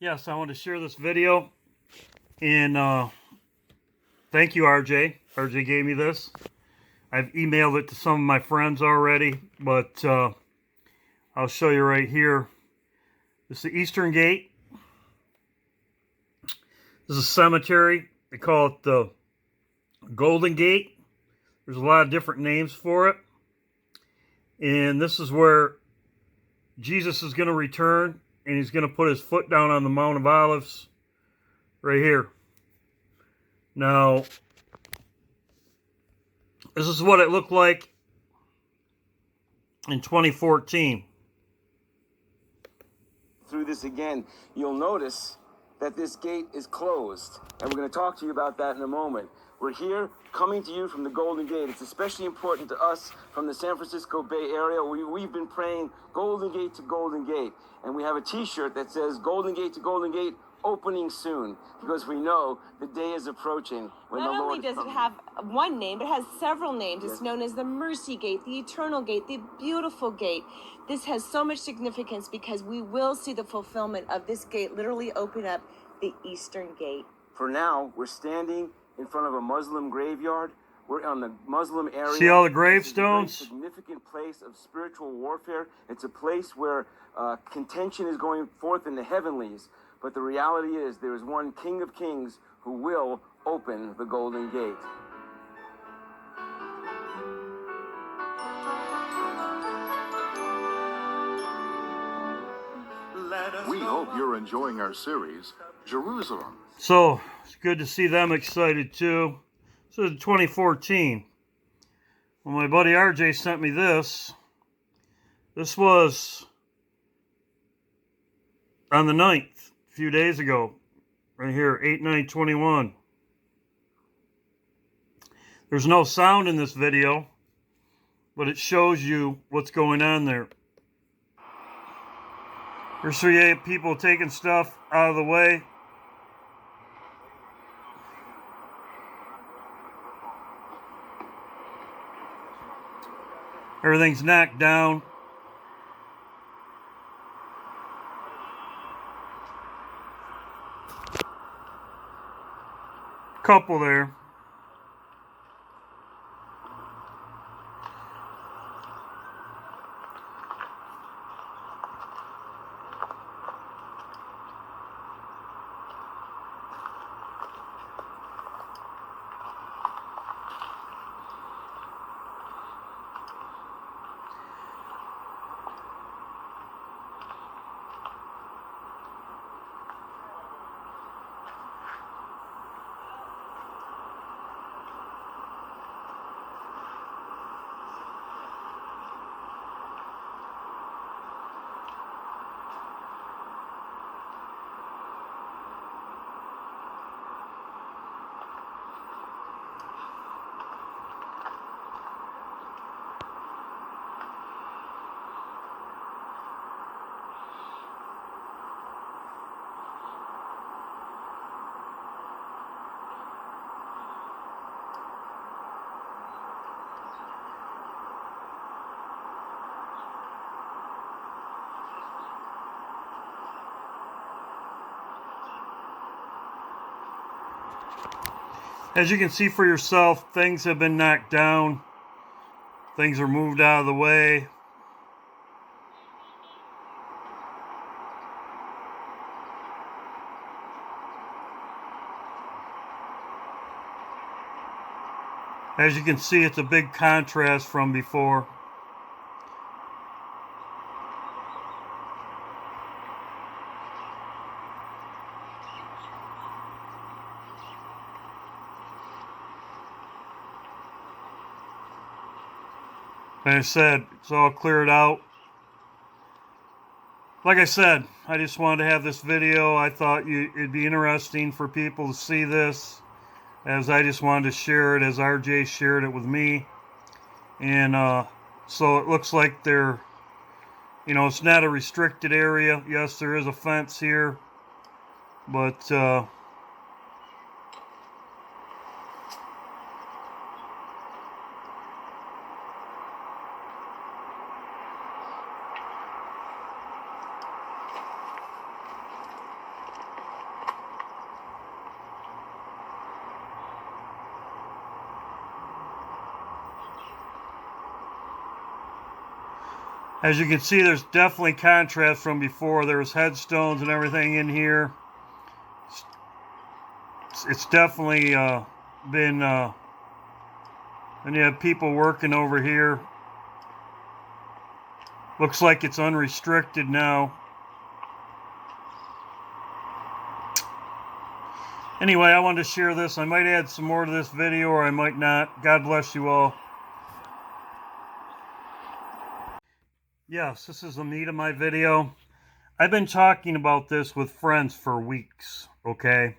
Yes, I want to share this video, and thank you, RJ. RJ gave me this. I've emailed it to some of my friends already, but I'll show you right here. This is the Eastern Gate. This is a cemetery. They call it the Golden Gate. There's a lot of different names for it. And this is where Jesus is going to return, and he's going to put his foot down on the Mount of Olives right here. Now, this is what it looked like in 2014. Through this again, you'll notice that this gate is closed, and we're going to talk to you about that in a moment. We're here coming to you from the Golden Gate. It's especially important to us from the San Francisco Bay Area. We've been praying Golden Gate to Golden Gate, and we have a t-shirt that says Golden Gate to Golden Gate, opening soon, because we know the day is approaching when Not the Lord only does it have one name, but it has several names. Yes. It's known as the Mercy Gate, the Eternal Gate, the Beautiful Gate. This has so much significance because we will see the fulfillment of this gate literally open up the Eastern Gate. For now, we're standing in front of a Muslim graveyard. We're on the Muslim area. See all the This gravestones? is a very significant place of spiritual warfare. It's a place where contention is going forth in the heavenlies. But the reality is there is one King of Kings who will open the Golden Gate. We hope you're enjoying our series, Jerusalem. So, it's good to see them excited too. This is 2014. Well, my buddy RJ sent me this. This was on the 9th, a few days ago. Right here, 8/9/21. There's no sound in this video, but it shows you what's going on there. Here's 3 people taking stuff out of the way. Everything's knocked down. Couple there. As you can see for yourself, things have been knocked down. Things are moved out of the way. As you can see, it's a big contrast from before. Like I said, it's all cleared out. Like I said, I just wanted to have this video. I thought it'd be interesting for people to see this, as I just wanted to share it as RJ shared it with me. And so it looks like they're, it's not a restricted area. Yes, there is a fence here, but As you can see, there's definitely contrast from before. There's headstones and everything in here. It's definitely been, and you have people working over here. Looks like it's unrestricted now. Anyway, I wanted to share this. I might add some more to this video or I might not. God bless you all. Yes, this is the meat of my video. I've been talking about this with friends for weeks, okay?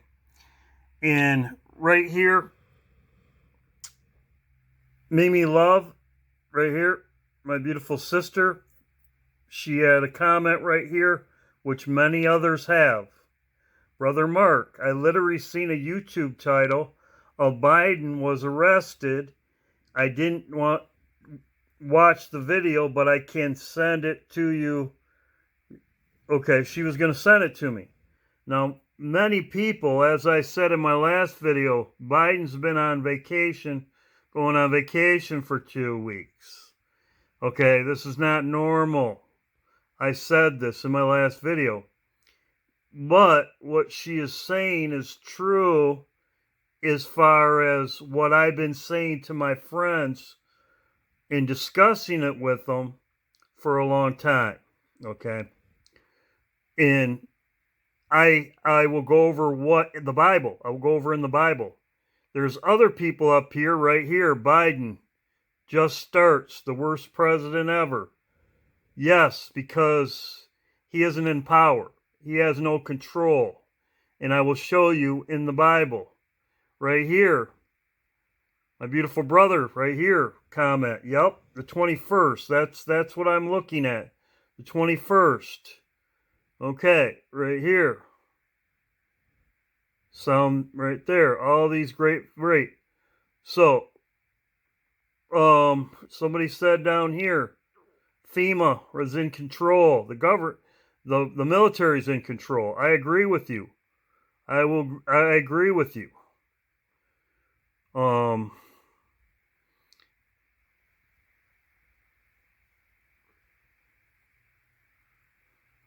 And right here, Mimi Love, right here, my beautiful sister, she had a comment right here, which many others have. Brother Mark, I literally seen a YouTube title of Biden was arrested. I didn't watch the video, but I can send it to you. Okay, she was going to send it to me. Now, many people, as I said in my last video, Biden's been on vacation, going on vacation for 2 weeks. Okay, this is not normal. I said this in my last video. But what she is saying is true as far as what I've been saying to my friends and discussing it with them for a long time. Okay. And I will go over what the Bible. I will go over in the Bible. There's other people up here, right here. Biden just starts, the worst president ever. Yes, because he isn't in power. He has no control. And I will show you in the Bible. Right here. My beautiful brother, right here, comment. Yep, the 21st. That's what I'm looking at. The 21st. Okay, right here. Some right there. All these great. So, somebody said down here, FEMA is in control. The military's in control. I agree with you. I agree with you.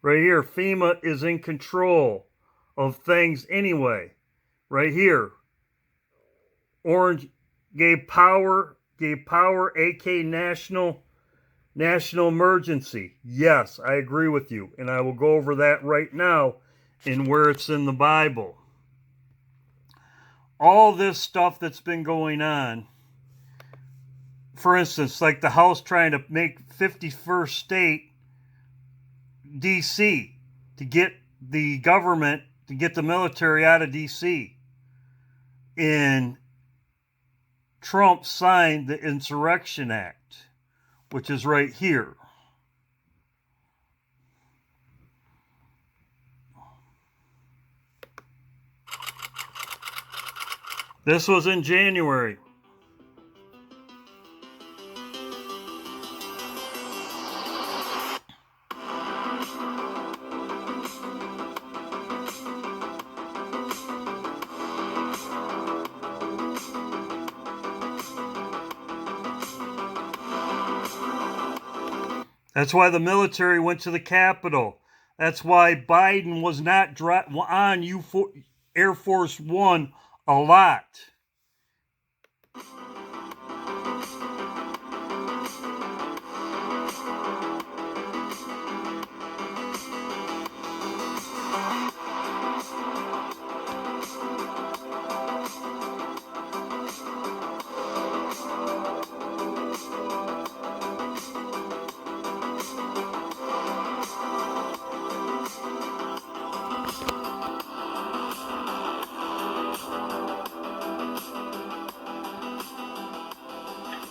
Right here, FEMA is in control of things anyway. Right here. Orange gave power, AK national emergency. Yes, I agree with you. And I will go over that right now in where it's in the Bible. All this stuff that's been going on, for instance, like the House trying to make 51st state D.C. to get the government, to get the military out of D.C. And Trump signed the Insurrection Act, which is right here. This was in January. That's why the military went to the Capitol. That's why Biden was not on Air Force One a lot.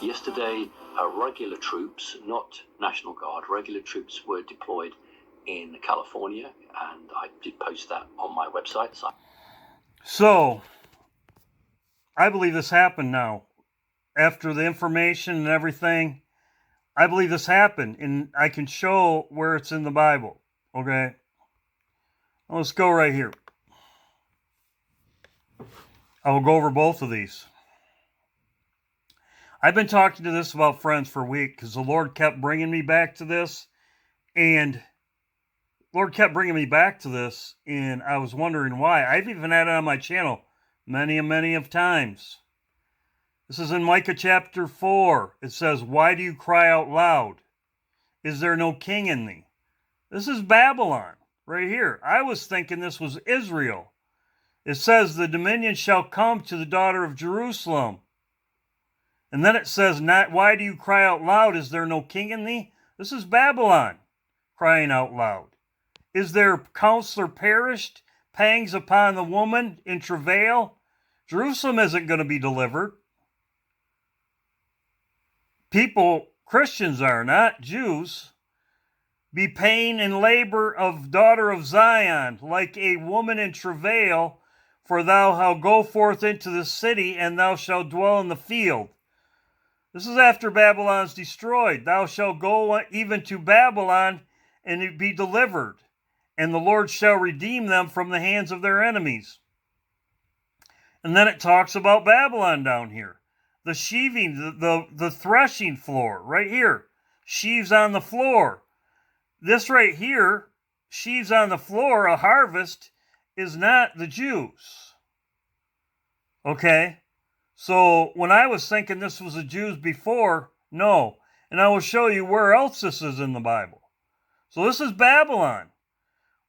Yesterday, regular troops, not National Guard, regular troops were deployed in California, and I did post that on my website. So, I believe this happened now. After the information and everything, I believe this happened, and I can show where it's in the Bible. Okay? Let's go right here. I will go over both of these. I've been talking to this about friends for a week because the Lord kept bringing me back to this. And Lord kept bringing me back to this, and I was wondering why. I've even had it on my channel many of times. This is in Micah chapter 4. It says, "Why do you cry out loud? Is there no king in thee?" This is Babylon right here. I was thinking this was Israel. It says, "The dominion shall come to the daughter of Jerusalem." And then it says, "Not why do you cry out loud? Is there no king in thee?" This is Babylon crying out loud. "Is their counselor perished? Pangs upon the woman in travail?" Jerusalem isn't going to be delivered. People, Christians are, not Jews. "Be pain and labor of daughter of Zion, like a woman in travail, for thou shalt go forth into the city, and thou shalt dwell in the field." This is after Babylon's destroyed. "Thou shalt go even to Babylon, and be delivered, and the Lord shall redeem them from the hands of their enemies." And then it talks about Babylon down here. The sheaving, the threshing floor, right here. Sheaves on the floor. This right here, sheaves on the floor, a harvest, is not the Jews. Okay? So when I was thinking this was the Jews before, no. And I will show you where else this is in the Bible. So this is Babylon.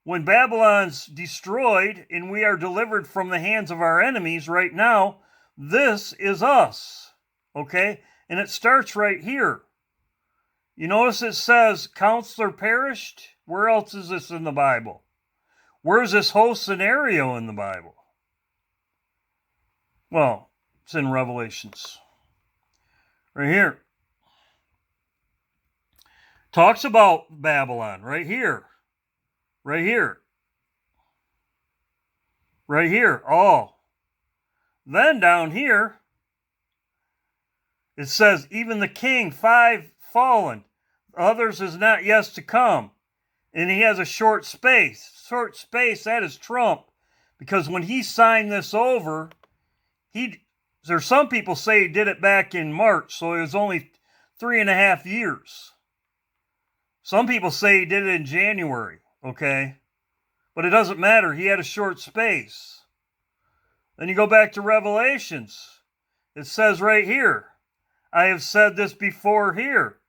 When Babylon's destroyed and we are delivered from the hands of our enemies right now, this is us. Okay? And it starts right here. You notice it says, "Counselor perished." Where else is this in the Bible? Where's this whole scenario in the Bible? Well, it's in Revelations. Right here. Talks about Babylon. Right here. Right here. Right here. Oh. Then down here, it says, "Even the king, 5 fallen. Others is not yet to come." And he has a short space. Short space, that is Trump. Because when he signed this over, there's some people say he did it back in March, so it was only 3.5 years. Some people say he did it in January, okay? But it doesn't matter. He had a short space. Then you go back to Revelations. It says right here, I have said this before here.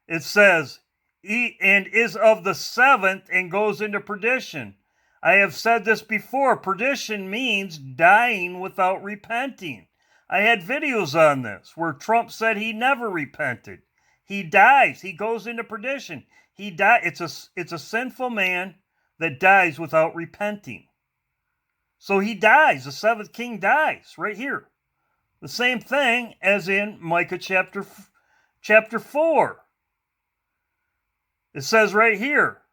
It says, "And is of the 7th and goes into perdition." I have said this before. Perdition means dying without repenting. I had videos on this where Trump said he never repented. He dies. He goes into perdition. He it's a sinful man that dies without repenting. So he dies. The 7th king dies right here. The same thing as in Micah chapter 4. It says right here,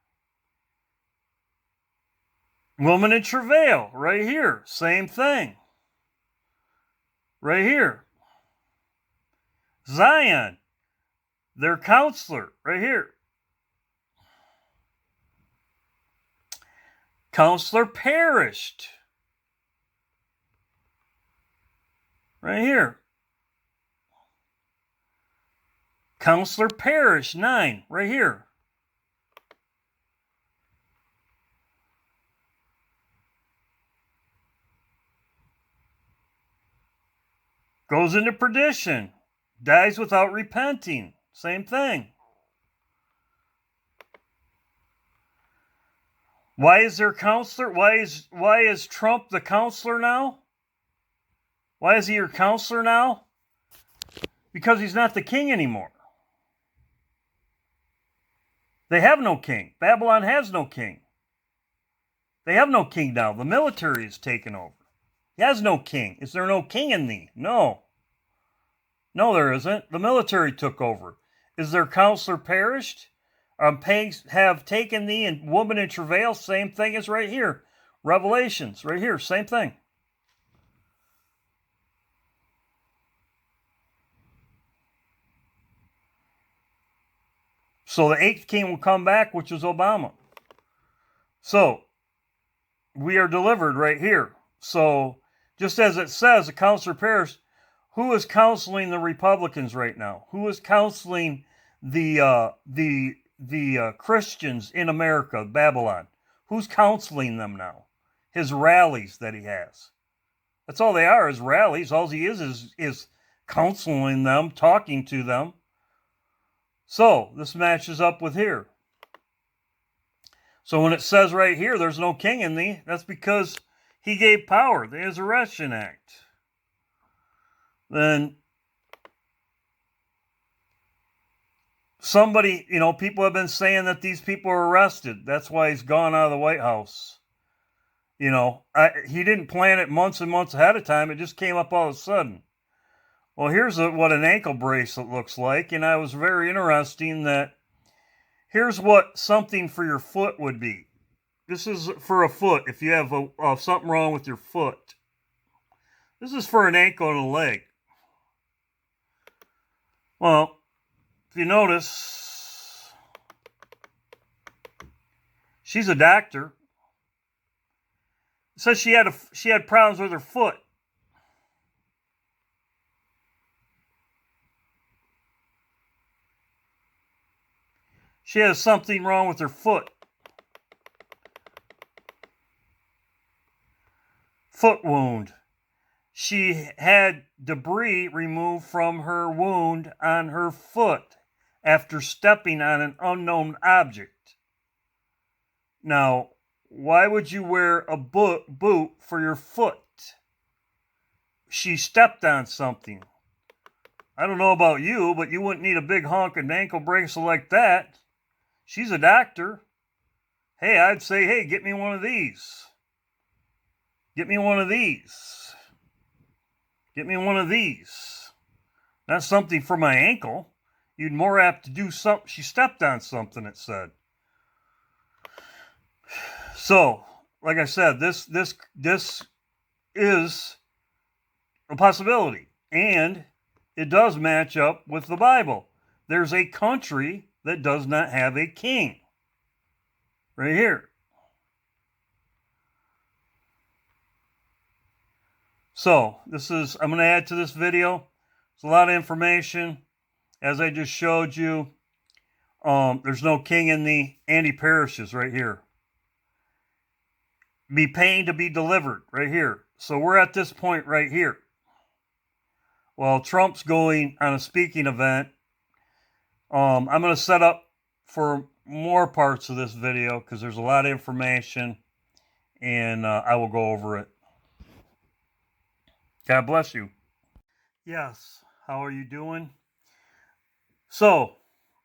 woman in travail, right here. Same thing. Right here. Zion, their counselor, right here. Counselor perished. Right here. Counselor perished, 9, right here. Goes into perdition. Dies without repenting. Same thing. Why is their counselor? Why is Trump the counselor now? Why is he your counselor now? Because he's not the king anymore. They have no king. Babylon has no king. They have no king now. The military is taken over. He has no king. Is there no king in thee? No. No, there isn't. The military took over. Is their counselor perished? Pangs have taken thee, and woman in travail. Same thing as right here. Revelations, right here. Same thing. So the 8th king will come back, which is Obama. So we are delivered right here. So just as it says, the counselor perished. Who is counseling the Republicans right now? Who is counseling the the Christians in America, Babylon. Who's counseling them now? His rallies that he has. That's all they are, is rallies. All he is counseling them, talking to them. So this matches up with here. So when it says right here, there's no king in thee, that's because he gave power, the Insurrection Act. Then somebody, people have been saying that these people are arrested. That's why he's gone out of the White House. He didn't plan it months and months ahead of time. It just came up all of a sudden. Well, here's what an ankle bracelet looks like. And I was very interesting that here's what something for your foot would be. This is for a foot if you have something wrong with your foot. This is for an ankle and a leg. Well, if you notice, she's a doctor. It says she had problems with her foot. She has something wrong with her foot. Foot wound. She had debris removed from her wound on her foot after stepping on an unknown object. Now, why would you wear a boot for your foot? She stepped on something. I don't know about you, but you wouldn't need a big honking ankle bracelet like that. She's a doctor. Hey, I'd say, hey, get me one of these. Get me one of these. Get me one of these. Not something for my ankle. You'd more apt to do something. She stepped on something, it said. So, like I said, this is a possibility. And it does match up with the Bible. There's a country that does not have a king. Right here. So, I'm going to add to this video. It's a lot of information. As I just showed you, there's no king in the anti-parishes right here. Be pain to be delivered right here. So we're at this point right here. Well, Trump's going on a speaking event. I'm going to set up for more parts of this video because there's a lot of information and I will go over it. God bless you. Yes, how are you doing? So,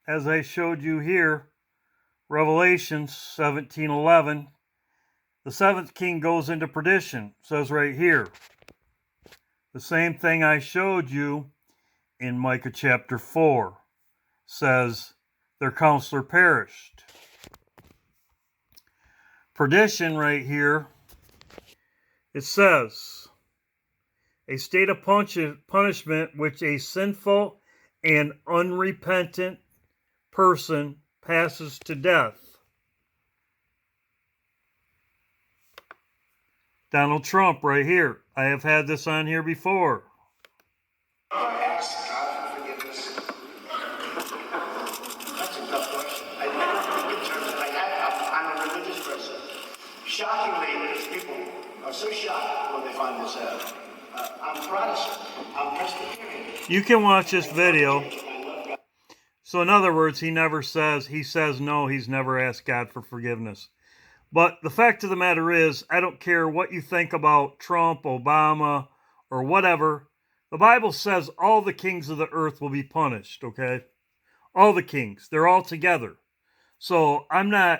as I showed you here, Revelation 17:11, the seventh king goes into perdition. It says right here. The same thing I showed you in Micah chapter 4. Says their counselor perished. Perdition right here, it says, a state of punishment which a sinful and unrepentant person passes to death. Donald Trump right here. I have had this on here before. Ask God for forgiveness. That's a tough question. I never think in terms of I'm a religious person. Shockingly, people are so shocked when they find this out. I'm Protestant. I'm Presbyterian. You can watch this video. So in other words, he says no, he's never asked God for forgiveness. But the fact of the matter is, I don't care what you think about Trump, Obama, or whatever. The Bible says all the kings of the earth will be punished, okay? All the kings. They're all together. So I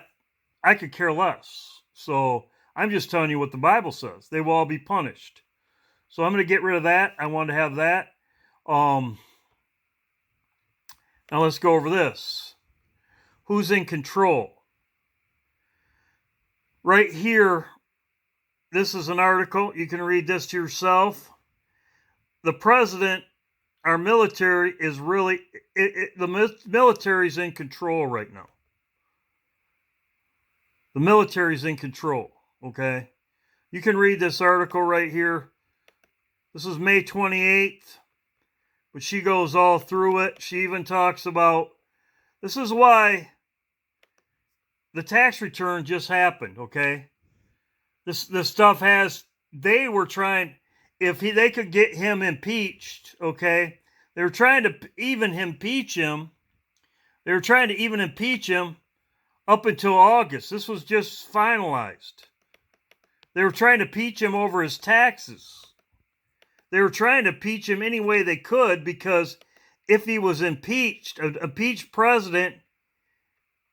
could care less. So I'm just telling you what the Bible says. They will all be punished. So I'm going to get rid of that. I want to have that. Now let's go over this. Who's in control? Right here, this is an article. You can read this to yourself. The president, our military is really, the military's in control right now. The military's in control, okay? You can read this article right here. This is May 28th, but she goes all through it. She even talks about, this is why the tax return just happened, okay? This stuff has, they were trying, if they could get him impeached, okay? They were trying to even impeach him. They were trying to even impeach him up until August. This was just finalized. They were trying to impeach him over his taxes. They were trying to impeach him any way they could, because if he was impeached, an impeached president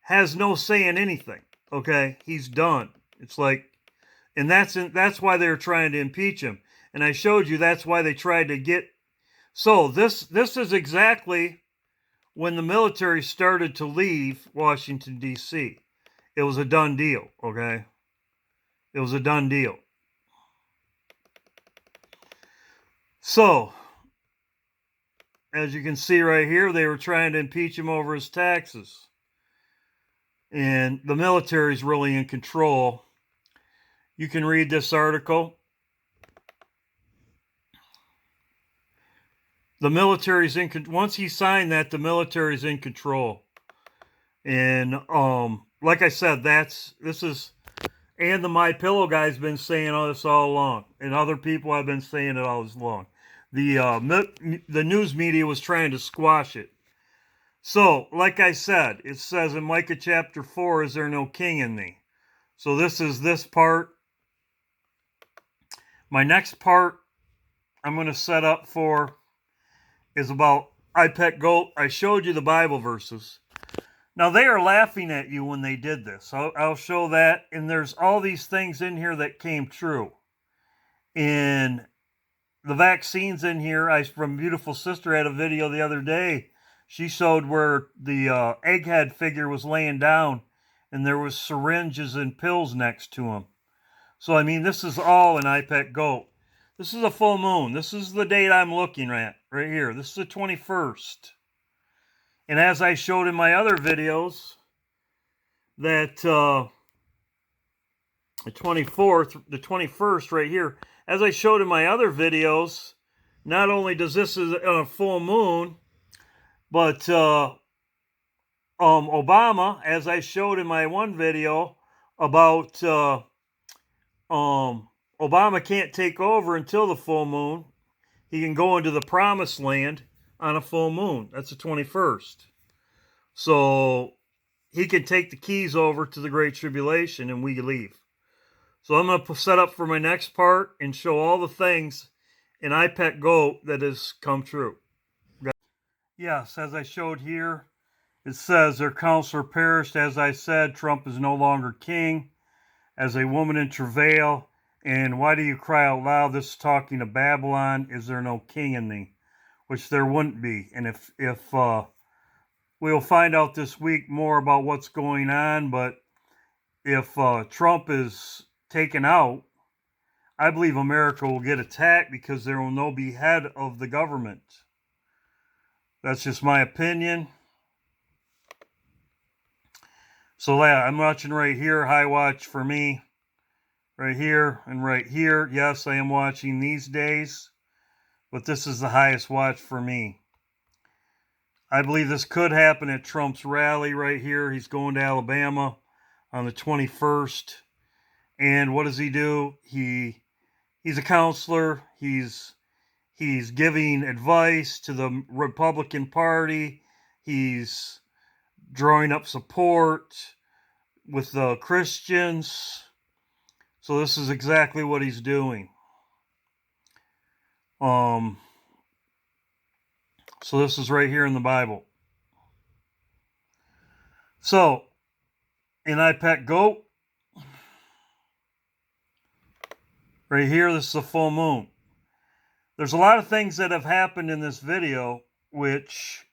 has no say in anything, okay? He's done. It's like, and that's why they were trying to impeach him. And I showed you that's why they tried to get. So this is exactly when the military started to leave Washington, D.C. It was a done deal, okay? It was a done deal. So, as you can see right here, they were trying to impeach him over his taxes. And the military's really in control. You can read this article. The military's in, once he signed that, the military's in control. And like I said, this is, and the MyPillow guy's been saying all this all along, and other people have been saying it all this long. The news media was trying to squash it. So, like I said, it says in Micah chapter 4, is there no king in thee? So this is this part. My next part I'm going to set up for is about IPEC GOAT. I showed you the Bible verses. Now, they are laughing at you when they did this. I'll show that. And there's all these things in here that came true. And the vaccines in here, from Beautiful Sister had a video the other day. She showed where the egghead figure was laying down and there was syringes and pills next to him. So, I mean, this is all in IPEC GOAT. This is a full moon. This is the date I'm looking at right here. This is the 21st. And as I showed in my other videos, that the 21st right here, as I showed in my other videos, not only does this is a full moon, but Obama, as I showed in my one video about Obama can't take over until the full moon. He can go into the promised land on a full moon. That's the 21st. So he can take the keys over to the Great Tribulation and we leave. So I'm going to set up for my next part and show all the things in IPEC GOAT that has come true. Yes, as I showed here, it says their counselor perished. As I said, Trump is no longer king. As a woman in travail, and why do you cry out loud? This is talking to Babylon. Is there no king in thee? Which there wouldn't be. And if we'll find out this week more about what's going on, but if Trump is taken out, I believe America will get attacked because there will no be head of the government. That's just my opinion. So yeah, I'm watching right here, high watch for me. Right here and right here. Yes, I am watching these days, but this is the highest watch for me. I believe this could happen at Trump's rally right here. He's going to Alabama on the 21st. And what does he do? He's a counselor. He's giving advice to the Republican Party. He's drawing up support with the Christians. So this is exactly what he's doing. So this is right here in the Bible. So, in IPEC GOAT, right here, this is a full moon. There's a lot of things that have happened in this video which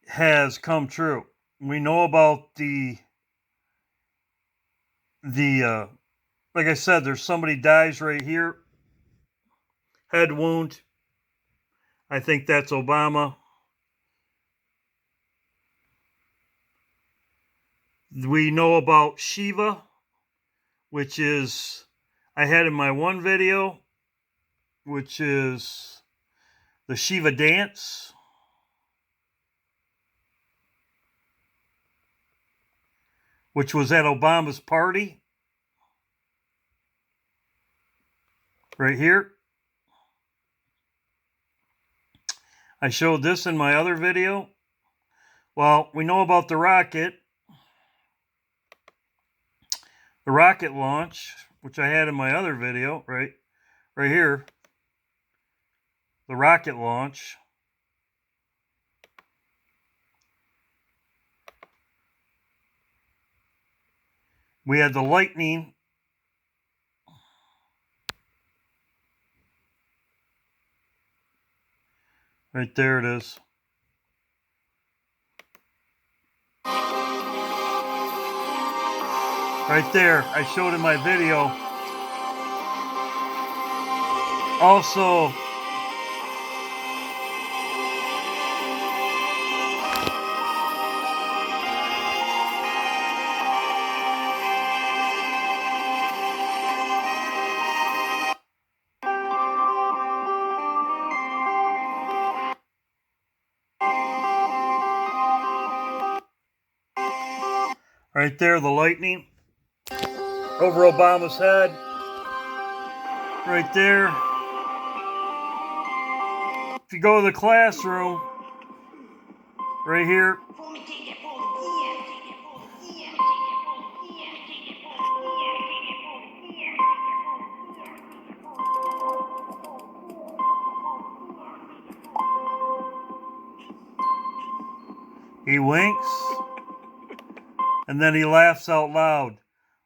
has come true. We know about the like I said, there's somebody dies right here. Head wound. I think that's Obama. We know about Shiva, which is, I had in my one video, which is the Shiva dance. which was at Obama's party. Right here. I showed this in my other video. Well, we know about the rocket launch, which I had in my other video, right here. The rocket launch. We had the lightning. Right there it is. Right there, I showed in my video. Also, right there, the lightning over Obama's head. Right there. If you go to the classroom, right here, he winks, and then he laughs out loud,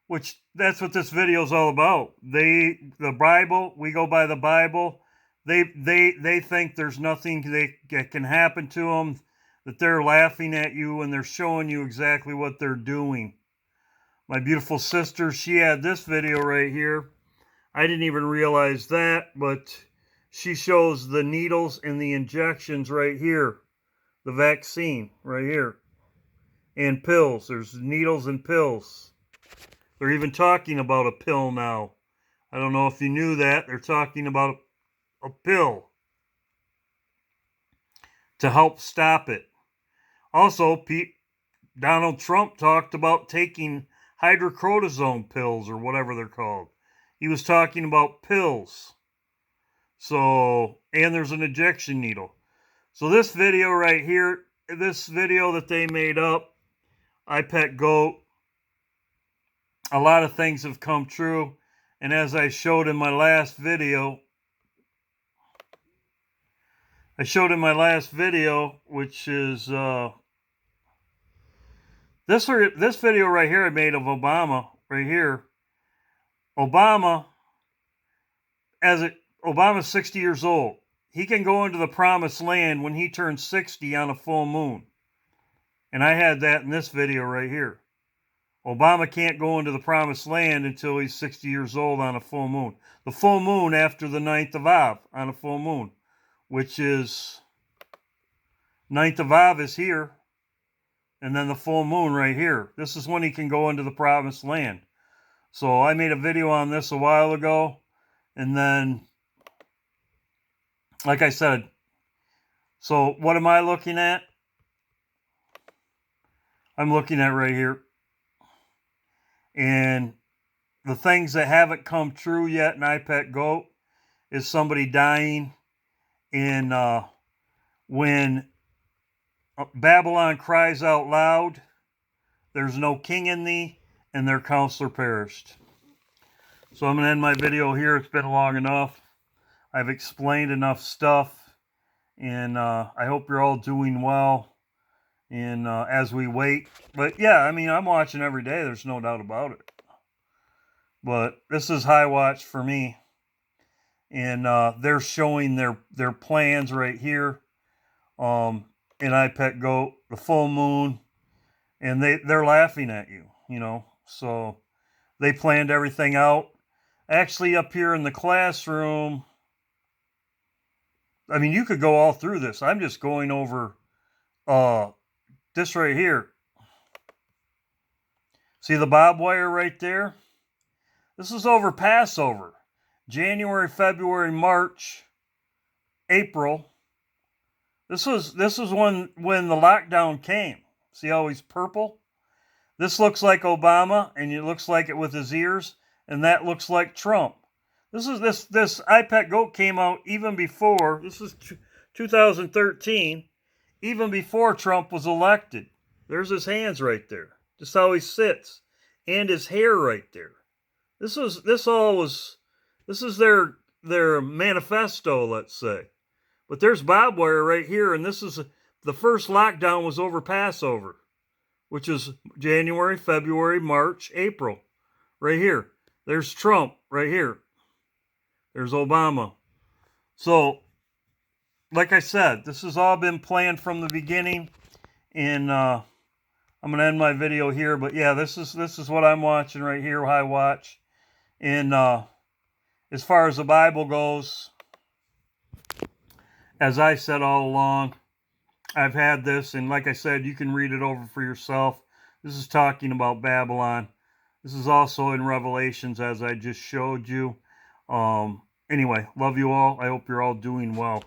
which that's what this video is all about. The Bible, we go by the Bible. They think there's nothing that can happen to them, that they're laughing at you and they're showing you exactly what they're doing. My beautiful sister, she had this video right here. I didn't even realize that, but she shows the needles and the injections right here. The vaccine right here. And pills. There's needles and pills. They're even talking about a pill now. I don't know if you knew that. They're talking about a pill to help stop it. Also, Donald Trump talked about taking hydrocortisone pills or whatever they're called. He was talking about pills. So, and there's an injection needle. So this video right here, this video that they made up, I Pet Goat, a lot of things have come true. And as I showed in my last video, which is this video right here I made of Obama right here. Obama's 60 years old. He can go into the promised land when he turns 60 on a full moon. And I had that in this video right here. Obama can't go into the promised land until he's 60 years old on a full moon. The full moon after the 9th of Av on a full moon, which is 9th of Av is here. And then the full moon right here. This is when he can go into the promised land. So I made a video on this a while ago. And then, like I said, so what am I looking at? I'm looking at right here. And the things that haven't come true yet in I Pet Goat is somebody dying in when Babylon cries out loud, there's no king in thee, and their counselor perished. So I'm going to end my video here. It's been long enough. I've explained enough stuff, and I hope you're all doing well. And as we wait, but yeah, I mean, I'm watching every day. There's no doubt about it. But this is high watch for me, and they're showing their plans right here. In I Pet Goat, the full moon, and they're laughing at you, you know. So they planned everything out. Actually, up here in the classroom, I mean, you could go all through this. I'm just going over this right here. See the barbed wire right there? This is over Passover. January, February, March, April. This was when the lockdown came. See how he's purple? This looks like Obama, and it looks like it with his ears, and that looks like Trump. This iPet goat came out even before. This is 2013, even before Trump was elected. There's his hands right there. Just how he sits, and his hair right there. This is their manifesto, let's say. But there's barbed wire right here, and this is the first lockdown was over Passover, which is January, February, March, April. Right here. There's Trump right here. There's Obama. So, like I said, this has all been planned from the beginning, and I'm going to end my video here. But yeah, this is what I'm watching right here, what I watch. And as far as the Bible goes, as I said all along, I've had this, and like I said, you can read it over for yourself. This is talking about Babylon. This is also in Revelations, as I just showed you. Anyway, love you all. I hope you're all doing well.